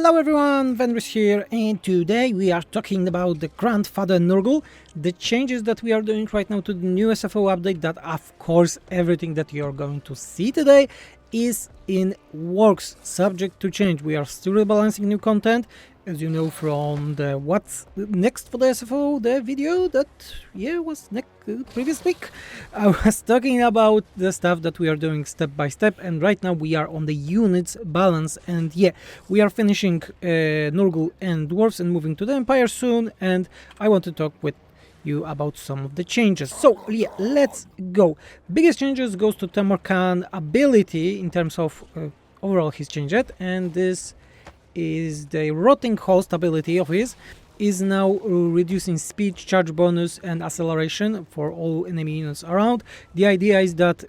Hello everyone, Venris here, and today we are talking about the grandfather NURGLE, the changes that we are doing right now to the new SFO update. That of course everything that you are going to see today is in works, subject to change. We are still rebalancing new content, as you know from the what's next for the SFO, the video that was previous week. I was talking about the stuff that we are doing step by step, and right now we are on the units balance, and we are finishing NURGLE and dwarves and moving to the Empire soon, and I want to talk with you about some of the changes. So let's go. Biggest changes goes to Tamurkhan ability in terms of overall his changed, and this is the rotting host ability of his is now reducing speed, charge bonus and acceleration for all enemy units around. The idea is that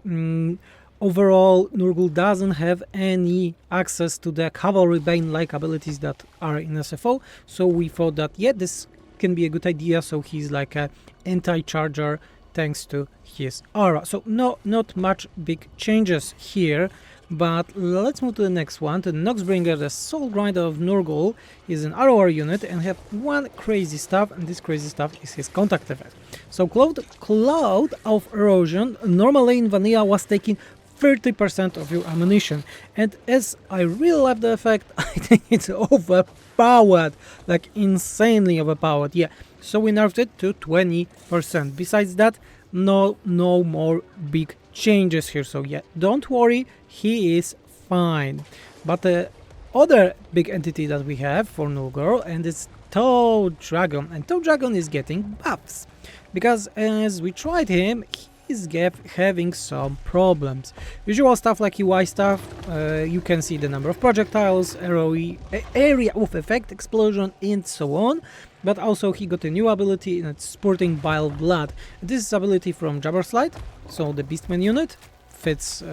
overall NURGLE doesn't have any access to the cavalry bane like abilities that are in SFO, so we thought that this can be a good idea, so he's like a anti-charger thanks to his aura. So not much big changes here, but let's move to the next one, to Noxbringer, the soul grinder of NURGLE. Is an ROR unit and have one crazy stuff, and this crazy stuff is his contact effect. So Cloud of Erosion normally in vanilla was taking 30% of your ammunition, and as I really love the effect, I think it's overpowered, like insanely overpowered. So we nerfed it to 20%. Besides that, no more big changes here, so don't worry, he is fine. But the other big entity that we have for NURGLE, and it's Toad Dragon, and Toad Dragon is getting buffs because as we tried him, he's having some problems. Visual stuff like UI stuff, you can see the number of projectiles, area of effect, explosion, and so on. But also he got a new ability, and it's Spurting Bile Blood. This is ability from Jabberslide, so the Beastman unit fits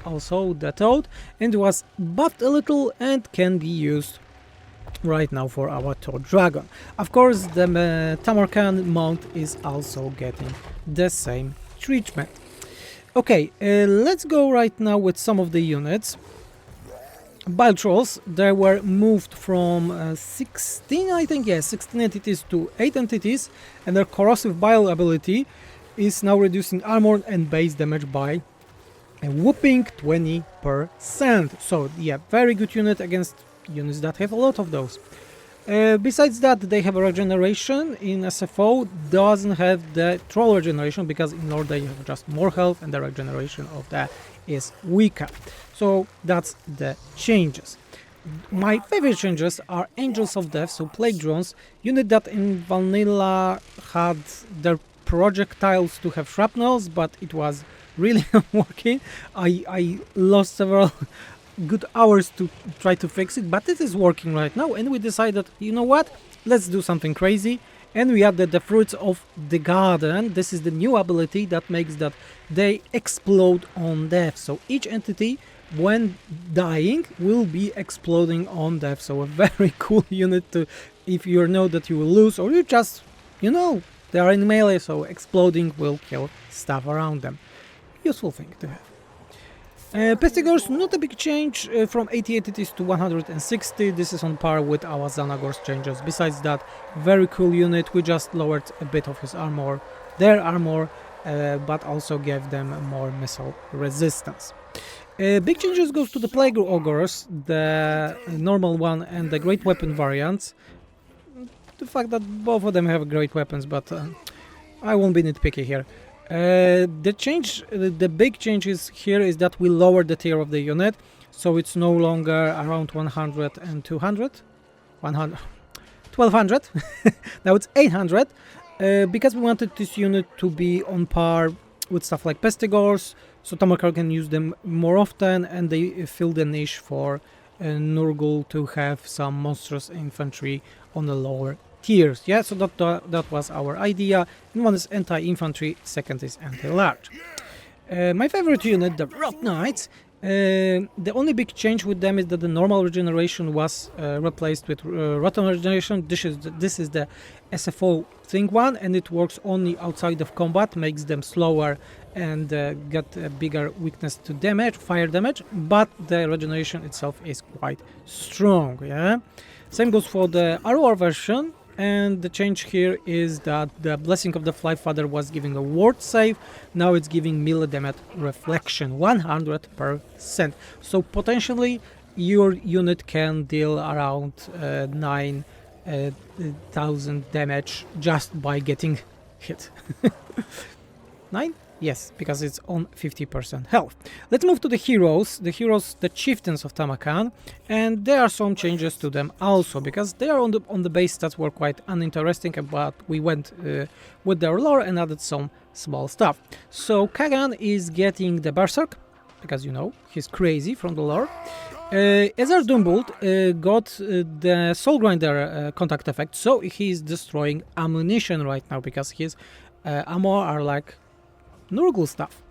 also the Toad, and was buffed a little and can be used right now for our Toad Dragon. Of course, the Tamurkhan mount is also getting the same treatment. Okay, let's go right now with some of the units. Bile Trolls, they were moved from 16, I think, 16 entities to 8 entities, and their corrosive bile ability is now reducing armor and base damage by a whopping 20%. So very good unit against units that have a lot of those. Besides that, they have a regeneration. In SFO doesn't have the troll regeneration because in Lord they have just more health, and the regeneration of that is weaker. So that's the changes. My favorite changes are Angels of Death, so Plague Drones, unit that in vanilla had their projectiles to have shrapnels, but it was really not working. I lost several good hours to try to fix it, but it is working right now, and we decided, you know what, let's do something crazy, and we added the Fruits of the Garden. This is the new ability that makes that they explode on death, so each entity when dying will be exploding on death. So a very cool unit to, if you know that you will lose, or you just, they are in melee, so exploding will kill stuff around them. Useful thing to have. Pestigor's not a big change, from 80 entities to 160. This is on par with our Xanagor's changes. Besides that, very cool unit. We just lowered a bit of his armor, their armor, but also gave them more missile resistance. Big changes goes to the Plague Ogres, the normal one and the great weapon variants. The fact that both of them have great weapons, but I won't be nitpicky here. The big changes here is that we lowered the tier of the unit, so it's no longer around 100 and 200, 1200. Now it's 800, because we wanted this unit to be on par with stuff like Pestigors, so Tamurkhan can use them more often, and they fill the niche for NURGLE to have some monstrous infantry on the lower tiers. So that was our idea, and one is anti-infantry, second is anti-large. My favorite unit, the Rot Knights, The only big change with them is that the normal regeneration was replaced with rotten regeneration. This is the SFO thing one, and it works only outside of combat, makes them slower and get a bigger weakness to damage, fire damage, but the regeneration itself is quite strong. Yeah, same goes for the ROR version. And the change here is that the Blessing of the Fly Father was giving a ward save, now it's giving melee damage reflection 100%. So potentially your unit can deal around 9,000 damage just by getting hit. 9? Yes, because it's on 50% health. Let's move to the heroes. The heroes, the chieftains of Tamurkhan, and there are some changes to them also, because they are on the base stats were quite uninteresting, but we went with their lore and added some small stuff. So Kagan is getting the Berserk, because you know, he's crazy from the lore. Ezer Dumbolt got the Soul Grinder contact effect, so he's destroying ammunition right now, because his ammo are like NURGLE stuff.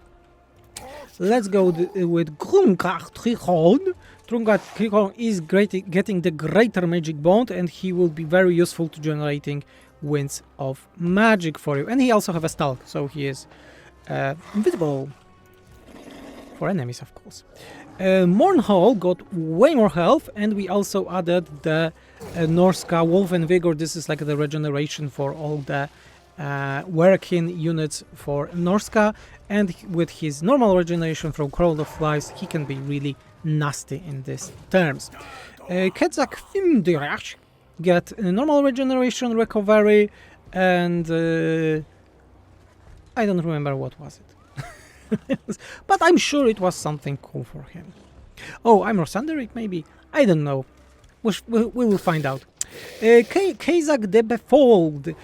Let's go with Grimhammer III. Grimhammer III is getting the greater magic bond, and he will be very useful to generating winds of magic for you. And he also have a stalk, so he is invisible for enemies, of course. Mornhall got way more health, and we also added the Norska Wolf and Vigor. This is like the regeneration for all the Werkin units for Norska, and with his normal regeneration from Crown of Flies, he can be really nasty in these terms. Kedzak Fimdirach get normal regeneration, recovery, and I don't remember what was it. But I'm sure it was something cool for him. Oh, I'm Rosanderic maybe? I don't know. We will find out. Kazak the Befold.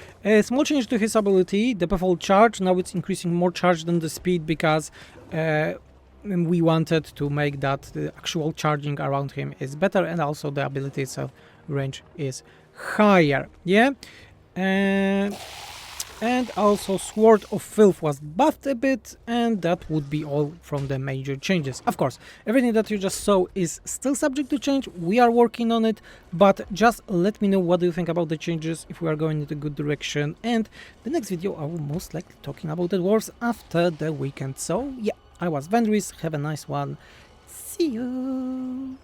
Small change to his ability, the Befold charge. Now it's increasing more charge than the speed, because we wanted to make that the actual charging around him is better, and also the ability itself range is higher. Yeah. And also Sword of Filth was buffed a bit, and that would be all from the major changes. Of course, everything that you just saw is still subject to change, we are working on it, but just let me know what do you think about the changes, if we are going in a good direction, and the next video I will most likely talking about the dwarves after the weekend. So yeah, I was Vendris, have a nice one, see you!